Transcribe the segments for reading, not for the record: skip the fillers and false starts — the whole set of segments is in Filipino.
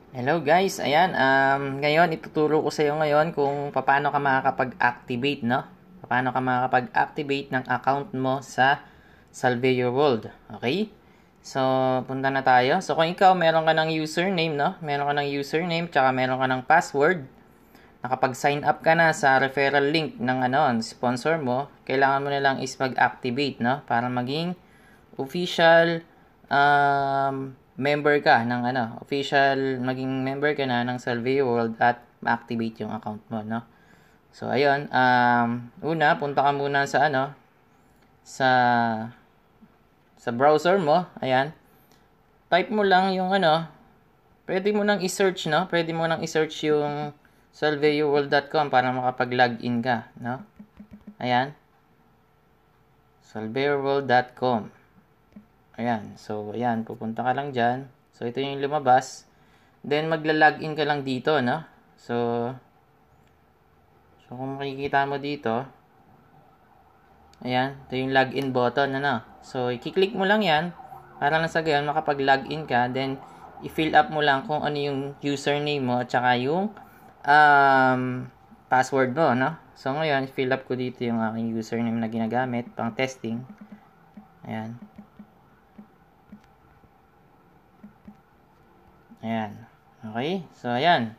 Hello guys, ayan, ngayon ituturo ko sa iyo ngayon kung paano ka makakapag-activate, no? Paano ka makakapag-activate ng account mo sa Salve Your World, okay? So, punta na tayo. So, kung ikaw meron ka ng username, no? Meron ka ng username, tsaka meron ka ng password, nakapag-sign up ka na sa referral link ng sponsor mo, kailangan mo na lang is mag-activate, no? Para maging official member ka ng maging member ka na ng Salve World at ma-activate yung account mo, no? So ayun, una punta ka muna sa sa browser mo, ayan. Type mo lang yung pwede mo nang i-search, no? Pwede mo nang i-search yung salveyourworld.com para makapag-login ka, no? Ayan. salveyourworld.com. Ayan. So, ayan. Pupunta ka lang dyan. So, ito yung lumabas. Then, magla-login ka lang dito, no? So, kung makikita mo dito, ayan. Ito yung login button, ano? So, i-click mo lang yan. Para lang sa gayon, makapag-login ka. Then, i-fill up mo lang kung ano yung username mo at saka yung password mo, no? So, ngayon, fill up ko dito yung aking username na ginagamit pang testing. Ayan. Ayan. Okay? So, ayan.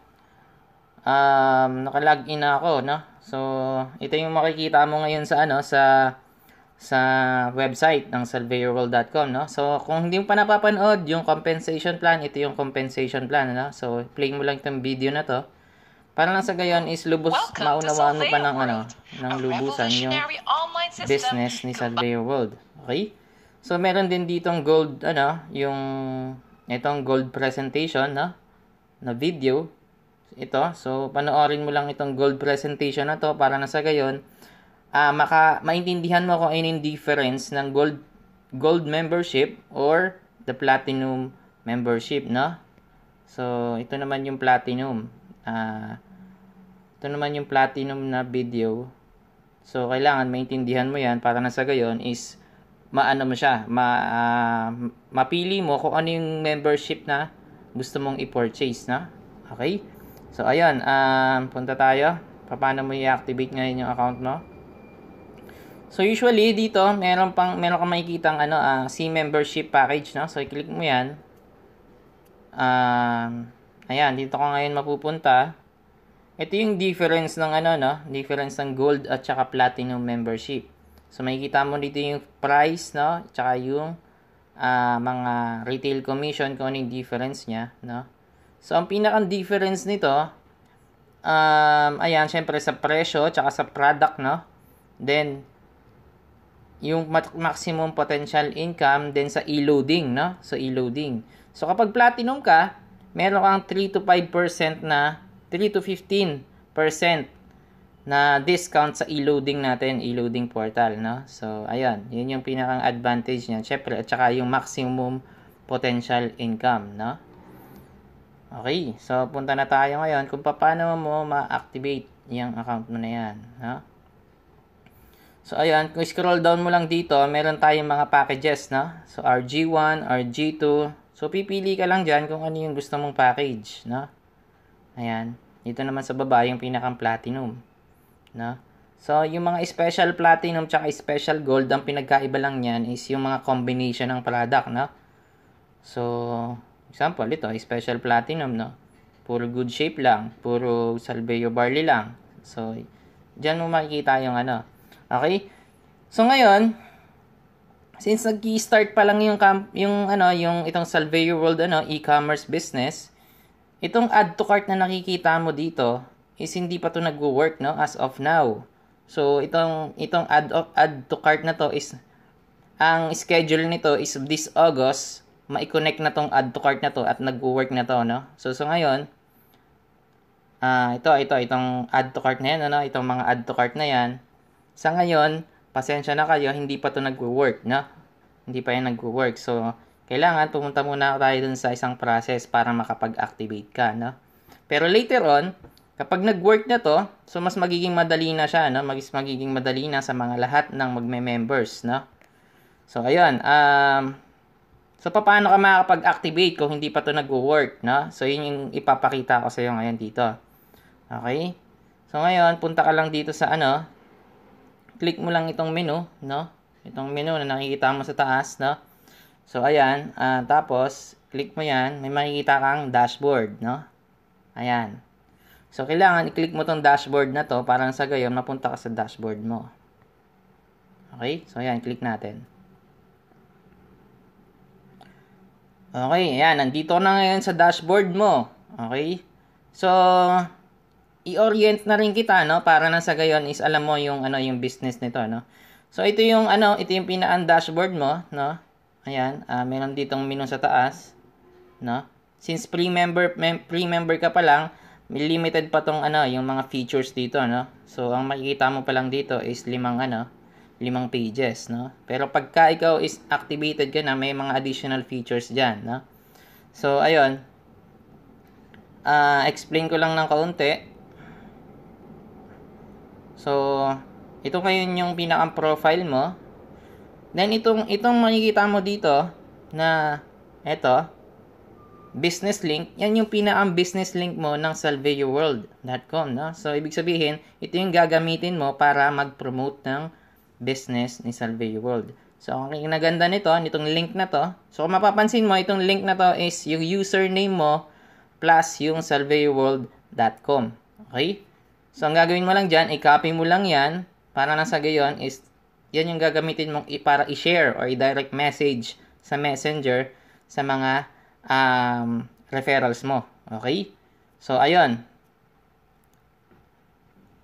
Naka-login na ako, no? So, ito yung makikita mo ngayon sa sa website ng salveyourworld.com, no? So, kung hindi mo pa napapanood yung compensation plan, ito yung compensation plan, no? So, play mo lang itong video na to. Para lang sa gayon is maunawaan mo pa ng lubusan yung business ni Salve Your World. Okay? So, meron din ditong gold, yung itong gold presentation, no? Na video. Ito. So, panoorin mo lang itong gold presentation na to para na sa gayon, maintindihan mo kung ano yung difference ng gold membership or the platinum membership, no? So, ito naman yung platinum. Ito naman yung platinum na video. So, kailangan maintindihan mo yan para na sa gayon is mo siya, mapili mo kung ano yung membership na gusto mong i-purchase, na. Okay? So, ayun, punta tayo. Paano mo i-activate ngayon yung account mo? So, usually, dito, meron kang makikitang C membership package, no? So, i-click mo yan. Ayan, dito ka ngayon mapupunta. Ito yung difference ng difference ng gold at saka platinum membership. So, makikita mo dito yung price, no? Tsaka yung mga retail commission, kung ano yung difference niya, no? So, ang pinakang difference nito, ayan, syempre sa presyo, tsaka sa product, no? Then, yung maximum potential income, then sa e-loading, no? So, e-loading. So, kapag platinum ka, meron kang 3 to 5% na, 3 to 15% na discount sa e-loading natin, e-loading portal, no? So, ayan, yun yung pinakang advantage niya. Syempre, at saka yung maximum potential income, no? Okay, so punta na tayo ngayon kung paano mo ma-activate yung account mo na yan, no? So, ayan, kung scroll down mo lang dito, meron tayong mga packages, no? So, RG1, RG2. So, pipili ka lang dyan kung ano yung gusto mong package, no? Ayan, dito naman sa baba yung pinakang platinum. No? So, yung mga special platinum tsaka special gold, ang pinagkaiba lang niyan is yung mga combination ng product, no? So, example, ito, special platinum, no? Puro good shape lang, puro Salveyo barley lang. So, diyan mo makikita yung Okay? So, ngayon, since nag-i-start pa lang yung itong Salveyo World e-commerce business, itong add to cart na nakikita mo dito is hindi pa to nagwo-work, no, as of now. So itong add to cart na to is ang schedule nito is this August ma-connect na tong add to cart na to at nagwo-work na to, no. So ngayon itong add to cart na yan, itong mga add to cart na yan. Sa ngayon, pasensya na kayo, hindi pa to nagwo-work, no. Hindi pa yan nagwo-work. So kailangan pumunta muna tayo dun sa isang process para makapag-activate ka, no. Pero later on, kapag nag-work na to, so mas magiging madali na siya, no? Magiging madali na sa mga lahat ng magme-members, no? So, ayun, So, paano ka makakapag-activate kung hindi pa to nag-work, no? So, yun yung ipapakita ko sa iyo ngayon dito. Okay? So, ngayon, punta ka lang dito sa click mo lang itong menu, no? Itong menu na nakikita mo sa taas, no? So, ayan. Tapos, click mo yan. May makikita kang dashboard, no? Ayan. So, kailangan i-click mo tong dashboard na to para sa gayon, mapunta ka sa dashboard mo. Okay? So, ayan. Click natin. Okay. Ayan. Nandito na ngayon sa dashboard mo. Okay? So, i-orient na rin kita, no? Para na sa gayon is alam mo yung, yung business nito, no? So, ito yung, ito yung pinaka-dashboard mo, no? Ayan. Meron ditong menu sa taas, no? Since pre-member ka pa lang, may limited pa tong yung mga features dito, no? So, ang makikita mo pa lang dito is 5 pages, no? Pero pagka ikaw is activated ka na, may mga additional features diyan, no? So, ayun. Explain ko lang ng kaunti. So, ito ngayon yung pinakang profile mo. Then, itong makikita mo dito na business link, yan yung pinakang business link mo ng salveyoworld.com, no? So, ibig sabihin, ito yung gagamitin mo para mag-promote ng business ni Salveyo World. So, ang kinaganda nitong link na to, so kung mapapansin mo, itong link na to is yung username mo plus yung salveyoworld.com. Okay? So, ang gagawin mo lang dyan, i-copy mo lang yan para nasa gayon is, yan yung gagamitin mong para i-share or i-direct message sa messenger sa mga referrals mo. Okay? So, ayun.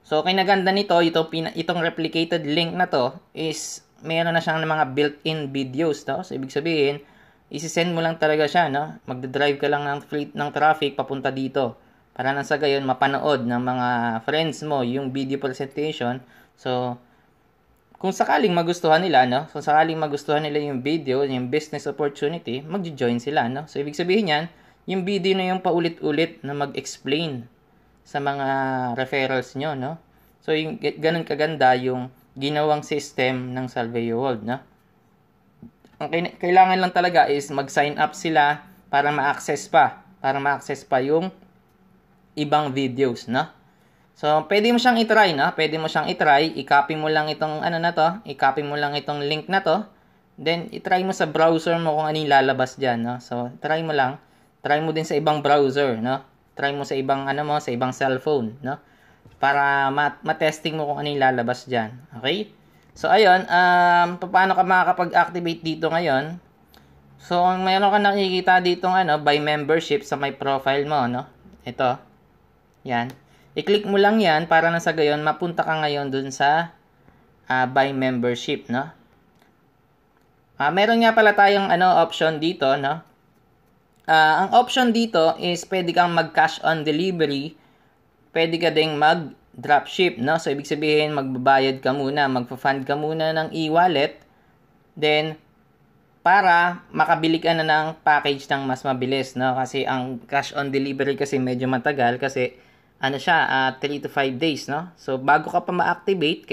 So, kinaganda nito, itong replicated link na to is meron na siyang mga built-in videos, no? So, ibig sabihin, isi-send mo lang talaga siya, no? Magdadrive ka lang ng traffic papunta dito para nang sa gayon mapanood ng mga friends mo yung video presentation. So, kung sakaling magustuhan nila, no? Kung sakaling magustuhan nila yung video, yung business opportunity, magjo-join sila, no? So, ibig sabihin yan, yung video na yung paulit-ulit na mag-explain sa mga referrals nyo, no? So, yung ganun kaganda yung ginawang system ng Salveyo World, no? Ang kailangan lang talaga is mag-sign up sila para ma-access pa yung ibang videos, no? So, pwede mo siyang i-try, no? Pwede mo siyang i-try, i-copy mo lang itong i-copy mo lang itong link na to. Then, i-try mo sa browser mo kung ano yung lalabas diyan, no? So, try mo lang. Try mo din sa ibang browser, no? Try mo sa ibang sa ibang cellphone, no? Para ma-testing mo kung ano yung lalabas diyan. Okay? So ayun, paano ka makakapag-activate dito ngayon? So mayroon ka nakikita dito by membership sa my profile mo, no? Ito. Yan. I-click mo lang 'yan para na sa gayon mapunta ka ngayon dun sa by membership, no? Meron nga pala tayong option dito, no? Ang option dito is pwede kang mag-cash on delivery, pwede ka ding mag-dropship, no? So, ibig sabihin, magbabayad ka muna, magpa-fund ka muna ng e-wallet, then, para makabili ka na ng package ng mas mabilis, no? Kasi ang cash on delivery kasi medyo matagal kasi, 3 to 5 days, no? So, bago ka pa ma-activate,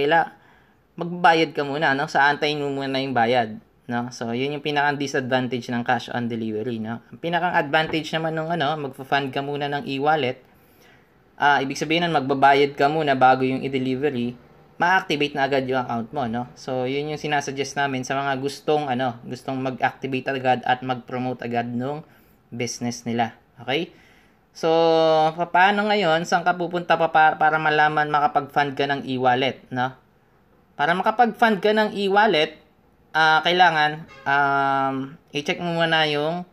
magbabayad ka muna, no? Sa antayin mo muna yung bayad. No? So, yun yung pinaka-disadvantage ng cash on delivery, no? Ang pinaka-advantage naman ng magfa-fund ka muna ng e-wallet, ibig sabihin nun, magbabayad ka muna bago yung i-delivery, ma-activate na agad yung account mo, no? So, yun yung sinasuggest namin sa mga gustong mag-activate agad at mag-promote agad ng business nila. Okay? So, paano ngayon? Saan ka pupunta para malaman makapag-fund ka ng e-wallet, no? Para makapag-fund ka ng e-wallet, kailangan i-check mo muna yung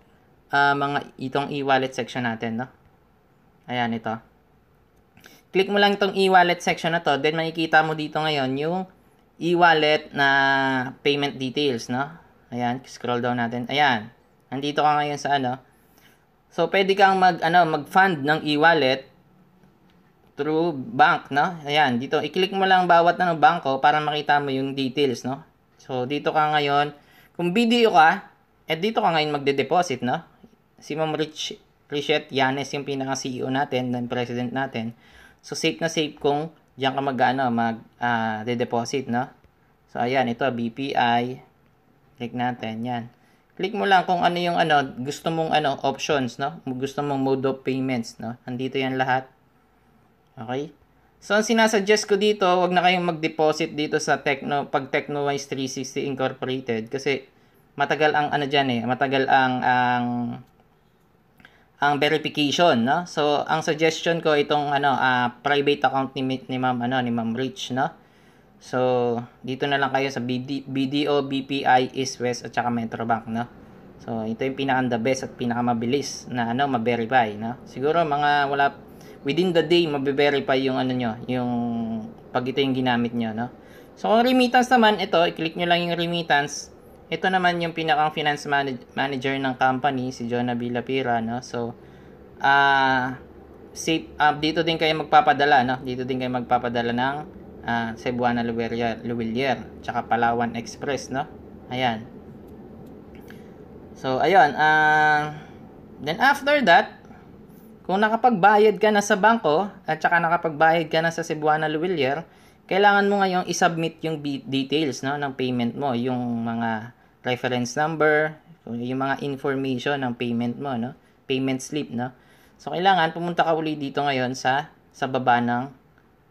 itong e-wallet section natin, no? Ayan, ito. Click mo lang itong e-wallet section na to, then makikita mo dito ngayon yung e-wallet na payment details, no? Ayan, scroll down natin. Ayan. Nandito ka ngayon sa So, pwede kang mag-fund ng e-wallet through bank, no? Ayan, dito i-click mo lang bawat bangko para makita mo yung details, no? So, dito ka ngayon, kung video ka, dito ka ngayon magde-deposit, no? Si Ma'am Richette Yanes yung pinaka-CEO natin, ng president natin. So, safe na safe kung diyan ka de-deposit, no? So, ayan, ito, BPI. Click natin, yan. click mo lang kung ano yung gusto mong options, no? Gusto mong mode of payments, no? Andito yan lahat. Okay? So, ang sinasuggest ko dito, wag na kayong mag-deposit dito sa Technowise 360 Incorporated kasi matagal ang matagal ang verification, no? So, ang suggestion ko itong private account ni Ma'am Rich, no? So, dito na lang kayo sa BDO, BPI, East West at saka Metrobank, no? So, ito yung pinaka-the best at pinaka-mabilis na ma-verify, no? Siguro within the day mabe-verify yung yung pag ito yung ginamit nyo, no? So, kung remittance naman, ito, i-click nyo lang yung remittance. Ito naman yung pinakang finance manager ng company, si Jonah Villapira, no? So, dito din kayo magpapadala, no? Dito din kayo magpapadala ng Cebuana Luwilier, tsaka Palawan Express, no? Ayan. So, ayun. Then, after that, kung nakapagbayad ka na sa bangko at saka nakapagbayad ka na sa Cebuana Luwilier, kailangan mo ngayong i-submit yung details, no, ng payment mo, yung mga reference number, yung mga information ng payment mo, no, payment slip, no. So kailangan pumunta ka uli dito ngayon sa baba ng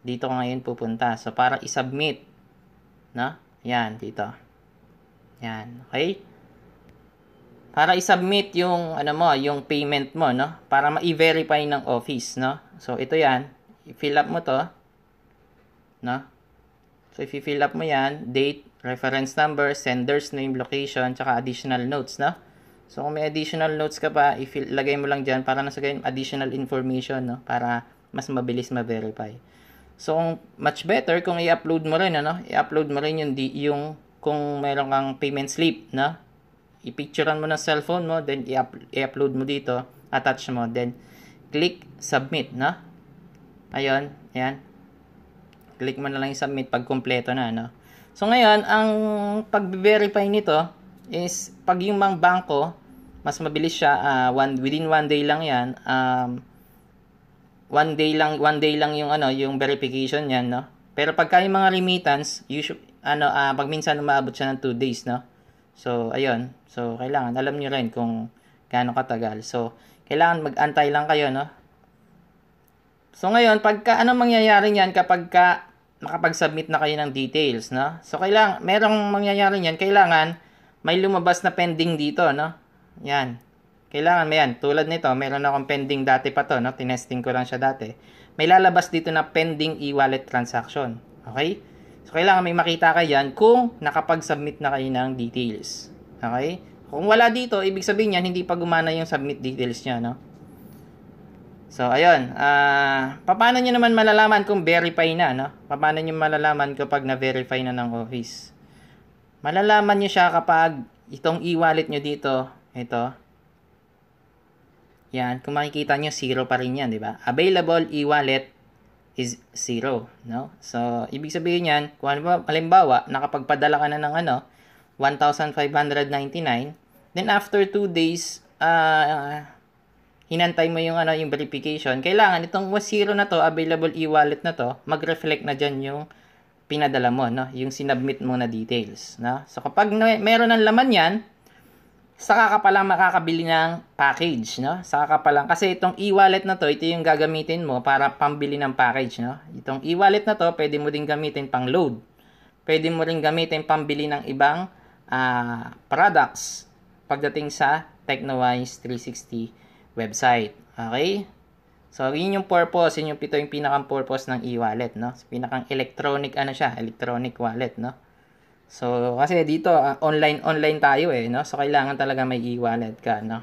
dito ka ngayon pupunta. So para i-submit, no? Yan dito. Yan, okay? Para i-submit yung yung payment mo, no? Para ma-verify ng office, no? So ito 'yan. I-fill up mo 'to, no? So if i-fill up mo 'yan, date, reference number, sender's name, location, tsaka additional notes, no? So kung may additional notes ka pa, lagay mo lang diyan para nasagay additional information, no? Para mas mabilis ma-verify. So much better kung i-upload mo rin, I-upload mo rin yung kung meron kang payment slip, no? I-picturean mo ng cellphone mo, then i-upload mo dito, attach mo, then click submit, no? Ayun, ayan. Click mo na lang yung submit pag kumpleto na, no? So ngayon, ang pag-verify nito is pag yung mga bangko, mas mabilis siya, within 1 day lang yan. 1 day lang yung yung verification niyan, no? Pero pagka yung mga remittance, usually pag minsan umaabot siya ng 2 days, no? So, ayun. So, kailangan alam niyo rin kung gaano katagal. So, kailangan mag-antay lang kayo, no? So, ngayon, anong mangyayari niyan kapag nakapag-submit na kayo ng details, no? So, merong mangyayari niyan, kailangan may lumabas na pending dito, no? Yan. Kailangan may yan. Tulad nito, meron akong pending dati pa to, no? Tinesting ko lang siya dati. May lalabas dito na pending e-wallet transaction. Okay? So, kailangan may makita kayo yan kung nakapag-submit na kayo ng details. Okay? Kung wala dito, ibig sabihin yan, hindi pa gumana yung submit details niya, no? So, ayun. Paano nyo naman malalaman kung verify na, no? Paano nyo malalaman kapag na-verify na ng office? Malalaman nyo siya kapag itong e-wallet nyo dito, ito. Yan. Kung makikita nyo, 0 pa rin yan, di ba? Available e-wallet is 0, no? So, ibig sabihin yan, kung halimbawa, nakapagpadala ka na ng 1,599, then after 2 days, hinantay mo yung yung verification, kailangan itong 0 na to, available e-wallet na to, mag-reflect na dyan yung pinadala mo, no? Yung sinubmit mo na details, no? So, kapag meron ng laman yan, saka ka palang makakabili ng package, no? Saka ka palang, kasi itong e-wallet na to, ito yung gagamitin mo para pambili ng package, no? Itong e-wallet na to, pwede mo din gamitin pang load. Pwede mo rin gamitin pambili ng ibang products pagdating sa Technowise 360 website. Okay? So, yun yung purpose, ito yung pinakang purpose ng e-wallet, no? So, pinakang electronic, electronic wallet, no? So, kasi dito, online tayo no? So, kailangan talaga may e-wallet ka, no?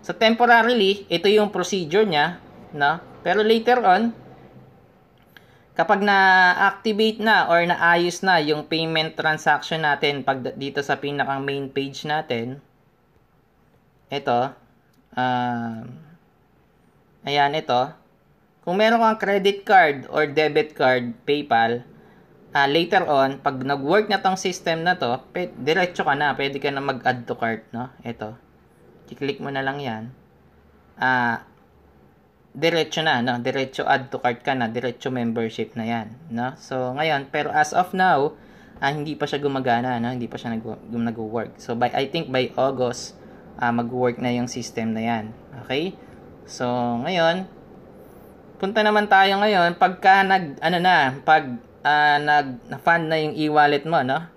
So, temporarily, ito yung procedure niya, no? Pero later on, kapag na-activate na or naayos na yung payment transaction natin dito sa pinakang main page natin, ito, ayan, ito. Kung meron kang credit card or debit card, PayPal, later on, pag nag-work na tong system na to, diretso ka na. Pwede ka na mag-add to cart, no? Ito. I-click mo na lang yan. Diretso na, no? Diretso add to cart ka na. Diretso membership na yan, no? So, ngayon, pero as of now, hindi pa siya gumagana, no? Hindi pa siya nag-work. So I think by August mag-work na yung system na yan. Okay? So ngayon, punta naman tayo ngayon pagka nag-fund na yung e-wallet mo, no?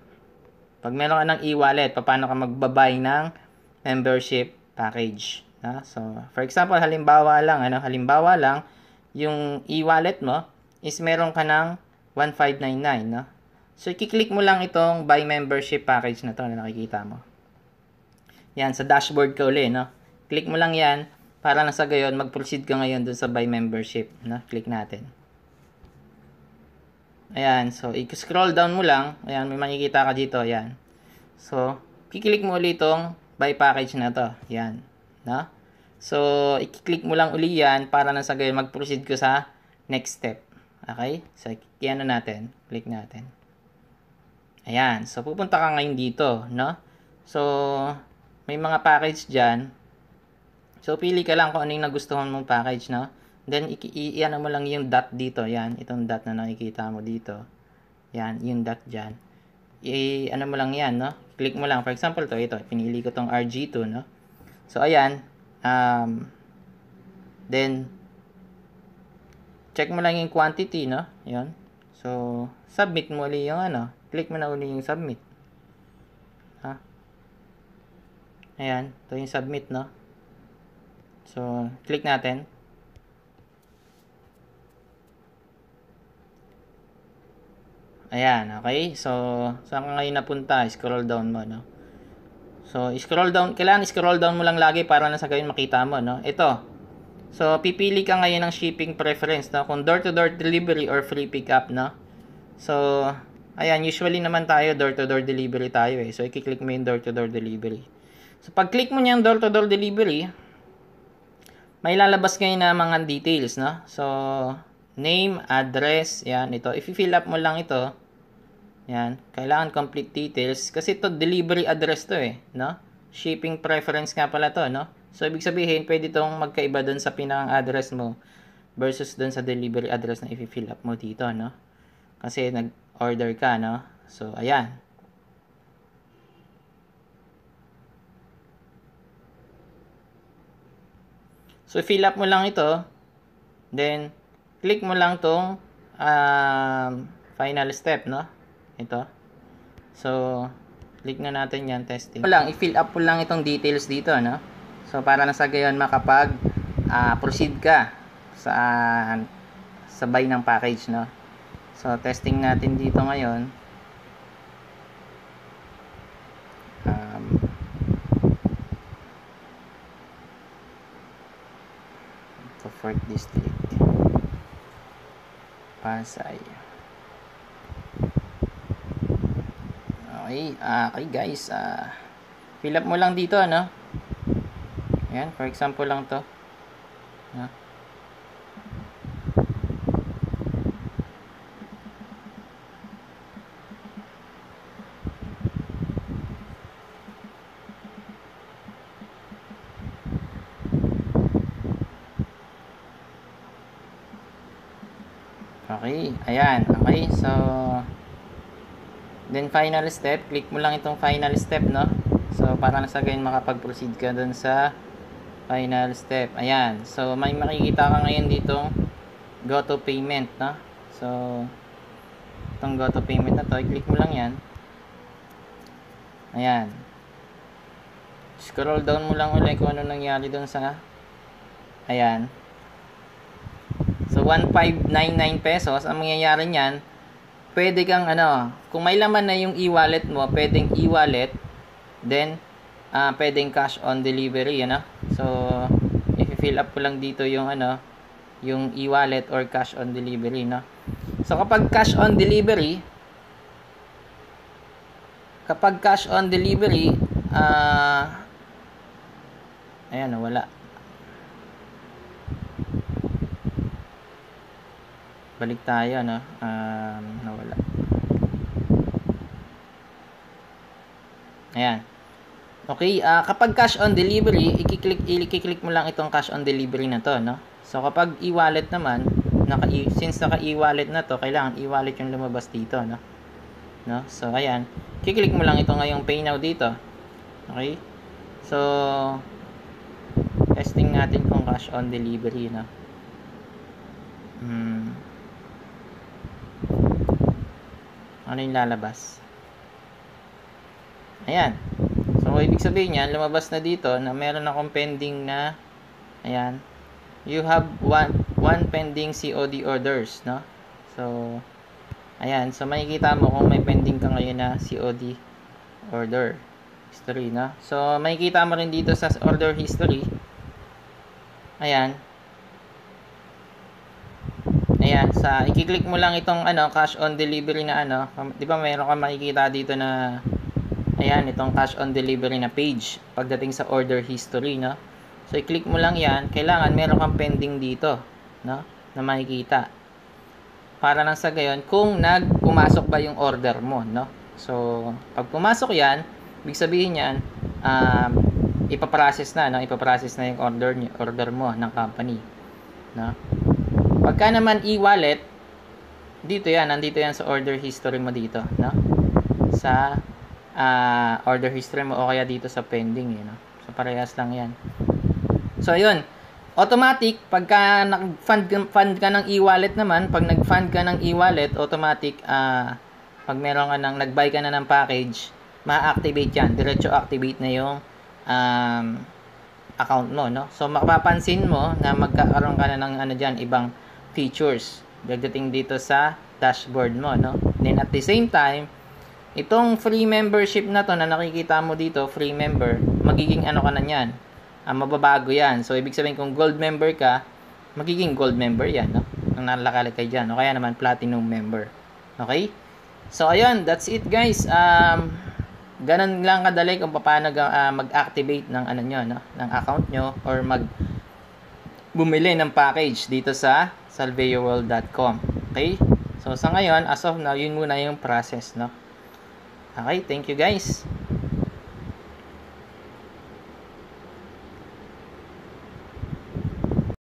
Pag meron ka ng e-wallet, paano ka magbabay ng membership package, no? So for example, halimbawa lang, yung e-wallet mo is meron ka ng 1599, no? So, i-click mo lang itong buy membership package na to na nakikita mo. Yan, sa dashboard ka uli, no? Click mo lang yan para na sa gayon, mag-proceed ka ngayon dun sa buy membership, no? Click natin. Ayan, so, i-scroll down mo lang. Ayan, may makikita ka dito, ayan. So, i-click mo uli itong buy package na to. Ayan, no? So, i-click mo lang uli yan para na sa gayon, mag-proceed ka sa next step. Okay? So, i-ano natin. Click natin. Ayan. So, pupunta ka ngayon dito, no? So, may mga package dyan. So, pili ka lang kung ano yung nagustuhan mong package, no? Then, i-ano mo lang yung dot dito. Ayan. Itong dot na nakikita mo dito. Ayan. Yung dot dyan. I-ano mo lang yan, no? Click mo lang. For example, ito. Pinili ko tong RG2, no? So, ayan. Then, check mo lang yung quantity, no? Ayan. So, submit mo ulit yung click mo na ulit yung submit. Ha? Ayan. Ito yung submit, no? So, click natin. Ayan. Okay. So, saan ka ngayon napunta? Scroll down mo, no? So, scroll down. Kailangan scroll down mo lang lagi para na sa gayon makita mo, no? Ito. So, pipili ka ngayon ng shipping preference, no? Kung door-to-door delivery or free pickup, no? So, ayan, usually naman tayo, door-to-door delivery tayo eh. So, i-click mo yung door-to-door delivery. So, pag click mo niyang door-to-door delivery, may lalabas ngayon na mga details, no? So, name, address, yan, ito. If you fill up mo lang ito, yan, kailangan complete details. Kasi ito, delivery address to eh, no? Shipping preference nga pala to, no? So, ibig sabihin, pwede itong magkaiba dun sa pinaka-address mo versus dun sa delivery address na i-fill up mo dito, no? Kasi nag-order ka, no? So, ayan. So, fill up mo lang ito. Then, click mo lang tong final step, no? Ito. So, click na natin yan, testing. I-fill up mo lang itong details dito, no? So, para na sa gayon proceed ka sa buy ng package, no? So, testing natin dito ngayon. Ito, 4th District. Pasay. Okay, okay guys. Fill up mo lang dito, no? Ayan, for example lang to. Okay, ayan. Okay, so then final step, click mo lang itong final step, no? So para na sa gayon makapag-proceed ka dun sa final step. Ayan. So may makikita ka ngayon ditong go to payment, no? So itong go to payment na to, i-click mo lang yan. Ayan. Scroll down mo lang ulit kung ano nangyari dun sa ayan. So, 1,599 pesos. Ang mangyayari niyan, pwede kang kung may laman na yung e-wallet mo, pwedeng e-wallet, then, pwedeng cash on delivery, So, i-fill up ko lang dito yung, yung e-wallet or cash on delivery, no? So, kapag cash on delivery, ayan, wala. Balik tayo, no? Nawala. Ayan. Okay, kapag cash on delivery, i-click mo lang itong cash on delivery na to, no? So, kapag e-wallet naman, since naka e-wallet na to, kailangan e-wallet yung lumabas dito, no? no? So, ayan. Kiklik mo lang ito ngayong Pay Now dito. Okay? So, testing natin kung cash on delivery, no? Ano yung lalabas? Ayan. So, ibig sabihin yan, lumabas na dito na meron akong pending na, ayan, you have one pending COD orders, no? So, ayan. So, makikita mo kung may pending ka ngayon na COD order history, no? So, makikita mo rin dito sa order history. Ayan. Ayan, i-click mo lang itong cash on delivery na 'di ba mayroon kang makikita dito na ayan, itong cash on delivery na page pagdating sa order history, no? So i-click mo lang 'yan, kailangan meron kang pending dito, no? Na makikita. Para lang sa gayon kung pumasok ba yung order mo, no? So pag pumasok 'yan, ibig sabihin niyan ipaprocess na, no? Ipaprocess na yung order mo ng company, no? Pagka naman e-wallet, dito yan, nandito yan sa order history mo dito, no? Sa order history mo o kaya dito sa pending, no? So parehas lang yan. So ayun, automatic pagka nag-fund ka ng e-wallet naman, pag nag-fund ka ng e-wallet, automatic pag meron ka nag-buy ka na ng package, ma-activate yan, diretso activate na yung account mo, no? So mapapansin mo na magkakaroon ka na ng diyan, ibang features pagdating dito sa dashboard mo, no? Then at the same time, itong free membership na to na nakikita mo dito, free member, magiging ka na niyan. Mababago yan. So ibig sabihin kung gold member ka, magiging gold member yan, no? Ang nalakalagay diyan, no? Kaya naman platinum member. Okay? So ayun, that's it guys. Ganun lang kadali kung paano mag-activate ng no? Ng account nyo or bumili ng package dito sa salveyoworld.com. Okay? So sa ngayon, as of now, yun muna yung process, no? Okay, thank you guys.